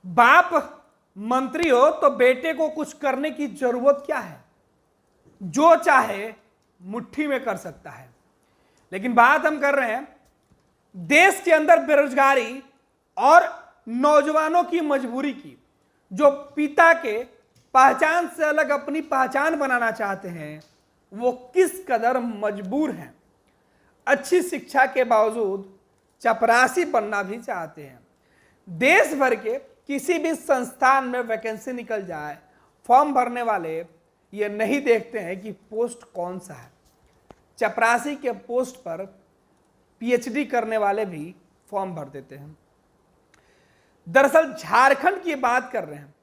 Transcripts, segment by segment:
बाप मंत्री हो तो बेटे को कुछ करने की जरूरत क्या है? जो चाहे मुट्ठी में कर सकता है। लेकिन बात हम कर रहे हैं देश के अंदर बेरोजगारी और नौजवानों की मजबूरी की, जो पिता के पहचान से अलग अपनी पहचान बनाना चाहते हैं, वो किस कदर मजबूर हैं। अच्छी शिक्षा के बावजूद चपरासी बनना भी चाहते हैं। देश भर के किसी भी संस्थान में वैकेंसी निकल जाए, फॉर्म भरने वाले ये नहीं देखते हैं कि पोस्ट कौन सा है। चपरासी के पोस्ट पर पीएचडी करने वाले भी फॉर्म भर देते हैं। दरअसल झारखंड की बात कर रहे हैं।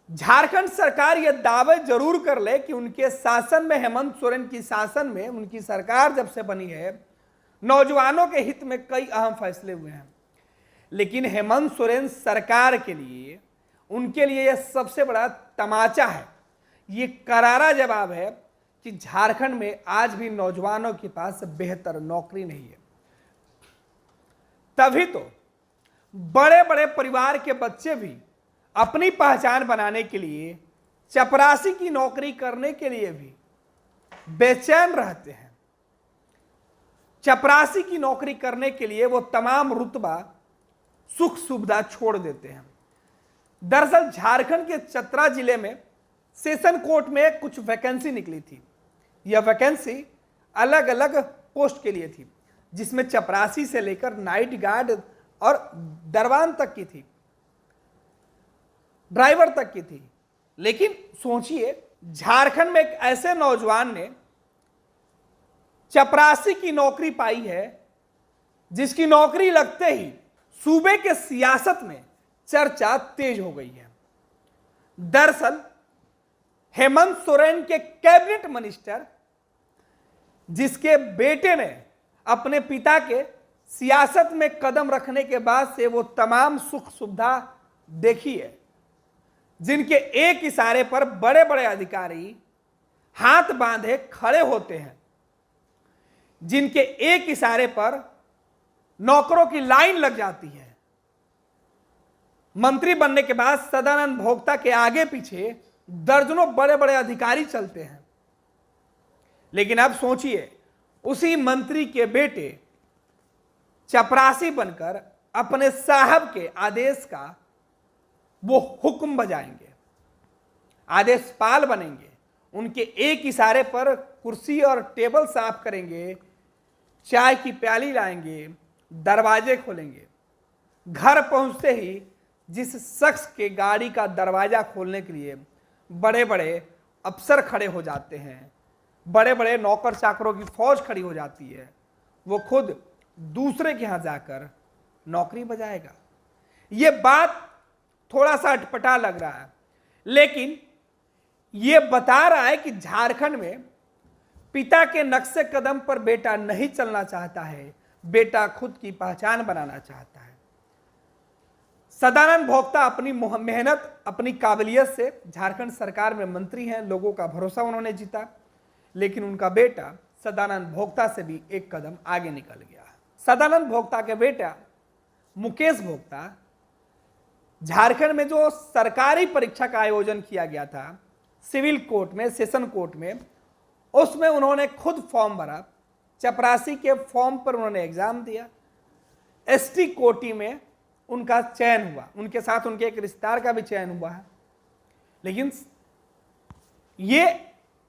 झारखंड सरकार यह दावे जरूर कर ले कि उनके शासन में, हेमंत सोरेन की शासन में, उनकी सरकार जब से बनी है, नौजवानों के हित में कई अहम फैसले हुए हैं। लेकिन हेमंत सोरेन सरकार के लिए, उनके लिए यह सबसे बड़ा तमाचा है, ये करारा जवाब है कि झारखंड में आज भी नौजवानों के पास बेहतर नौकरी नहीं है। तभी तो बड़े बड़े परिवार के बच्चे भी अपनी पहचान बनाने के लिए, चपरासी की नौकरी करने के लिए भी बेचैन रहते हैं। चपरासी की नौकरी करने के लिए वो तमाम रुतबा, सुख सुविधा छोड़ देते हैं। दरअसल झारखंड के चतरा जिले में सेशन कोर्ट में कुछ वैकेंसी निकली थी। यह वैकेंसी अलग अलग पोस्ट के लिए थी, जिसमें चपरासी से लेकर नाइट गार्ड और दरवान तक की थी, ड्राइवर तक की थी। लेकिन सोचिए, झारखंड में एक ऐसे नौजवान ने चपरासी की नौकरी पाई है, जिसकी नौकरी लगते ही सूबे के सियासत में चर्चा तेज हो गई है। दरअसल हेमंत सोरेन के कैबिनेट मिनिस्टर, जिसके बेटे ने अपने पिता के सियासत में कदम रखने के बाद से वो तमाम सुख सुविधा देखी है, जिनके एक इशारे पर बड़े बड़े अधिकारी हाथ बांधे खड़े होते हैं, जिनके एक इशारे पर नौकरों की लाइन लग जाती है। मंत्री बनने के बाद सदानंद भोक्ता के आगे पीछे दर्जनों बड़े बड़े अधिकारी चलते हैं। लेकिन अब सोचिए, उसी मंत्री के बेटे चपरासी बनकर अपने साहब के आदेश का वो हुक्म बजाएंगे, आदेशपाल बनेंगे, उनके एक इशारे पर कुर्सी और टेबल साफ करेंगे, चाय की प्याली लाएंगे, दरवाजे खोलेंगे। घर पहुंचते ही जिस शख्स के गाड़ी का दरवाजा खोलने के लिए बड़े बड़े अफसर खड़े हो जाते हैं, बड़े बड़े नौकर चाकरों की फौज खड़ी हो जाती है, वो खुद दूसरे के यहां जाकर नौकरी बजाएगा। ये बात थोड़ा सा अटपटा लग रहा है, लेकिन ये बता रहा है कि झारखंड में पिता के नक्शे कदम पर बेटा नहीं चलना चाहता है, बेटा खुद की पहचान बनाना चाहता है। सदानंद भोक्ता अपनी मेहनत, अपनी काबिलियत से झारखंड सरकार में मंत्री हैं, लोगों का भरोसा उन्होंने जीता। लेकिन उनका बेटा सदानंद भोक्ता से भी एक कदम आगे निकल गया। सदानंद भोक्ता के बेटा मुकेश भोक्ता, झारखंड में जो सरकारी परीक्षा का आयोजन किया गया था सिविल कोर्ट में, सेशन कोर्ट में, उसमें उन्होंने खुद फॉर्म भरा। चपरासी के फॉर्म पर उन्होंने एग्जाम दिया। एसटी कोटी में उनका चयन हुआ, उनके साथ उनके एक रिश्तेदार का भी चयन हुआ है। लेकिन ये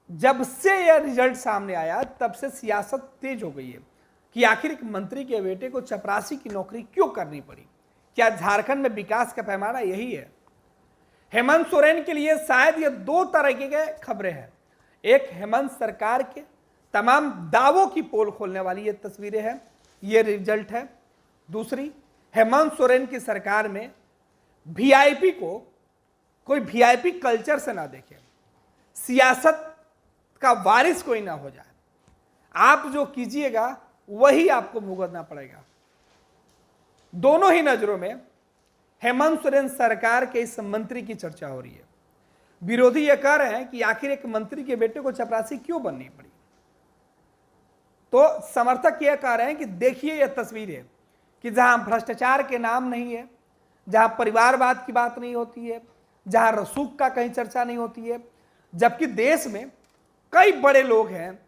जब से यह रिजल्ट सामने आया, तब से सियासत तेज हो गई है कि आखिर एक मंत्री के बेटे को चपरासी की नौकरी क्यों करनी पड़ी। क्या झारखंड में विकास का पैमाना यही है? हेमंत सोरेन के लिए शायद ये दो तरह के खबरें हैं। एक, हेमंत सरकार के तमाम दावों की पोल खोलने वाली ये तस्वीरें हैं, ये रिजल्ट है। दूसरी, हेमंत सोरेन की सरकार में वीआईपी को कोई वीआईपी कल्चर से ना देखे, सियासत का वारिस कोई ना हो जाए। आप जो कीजिएगा वही आपको भुगतना पड़ेगा। दोनों ही नजरों में हेमंत सोरेन सरकार के इस मंत्री की चर्चा हो रही है। विरोधी यह कह रहे हैं कि आखिर एक मंत्री के बेटे को चपरासी क्यों बननी पड़ी, तो समर्थक यह कह रहे हैं कि देखिए यह तस्वीर है कि जहां भ्रष्टाचार के नाम नहीं है, जहां परिवारवाद की बात नहीं होती है, जहां रसूख का कहीं चर्चा नहीं होती है, जबकि देश में कई बड़े लोग हैं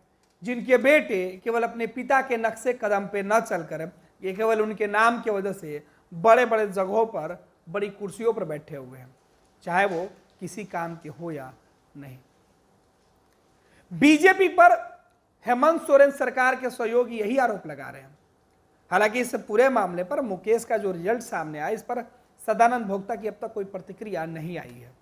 जिनके बेटे केवल अपने पिता के नक्शे कदम पे न चलकर ये केवल उनके नाम की वजह से बड़े बड़े जगहों पर बड़ी कुर्सियों पर बैठे हुए हैं, चाहे वो किसी काम के हो या नहीं। बीजेपी पर हेमंत सोरेन सरकार के सहयोगी यही आरोप लगा रहे हैं। हालांकि इस पूरे मामले पर मुकेश का जो रिजल्ट सामने आया, इस पर सदानंद भोक्ता की अब तक कोई प्रतिक्रिया नहीं आई है।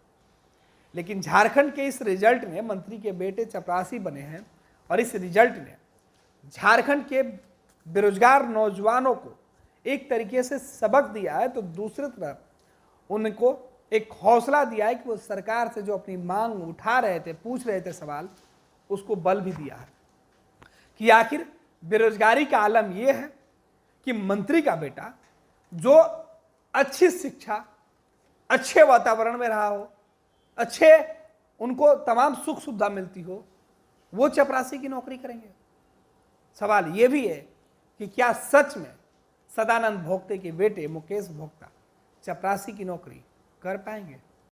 लेकिन झारखंड के इस रिजल्ट ने मंत्री के बेटे चपरासी बने हैं और इस रिजल्ट ने झारखंड के बेरोजगार नौजवानों को एक तरीके से सबक दिया है, तो दूसरी तरफ उनको एक हौसला दिया है कि वो सरकार से जो अपनी मांग उठा रहे थे, पूछ रहे थे सवाल, उसको बल भी दिया है कि आखिर बेरोजगारी का आलम यह है कि मंत्री का बेटा जो अच्छी शिक्षा, अच्छे वातावरण में रहा हो, अच्छे उनको तमाम सुख सुविधा मिलती हो, वो चपरासी की नौकरी करेंगे। सवाल यह भी है कि क्या सच में सदानंद भोक्ते के बेटे मुकेश भोक्ता चपरासी की नौकरी कर पाएंगे?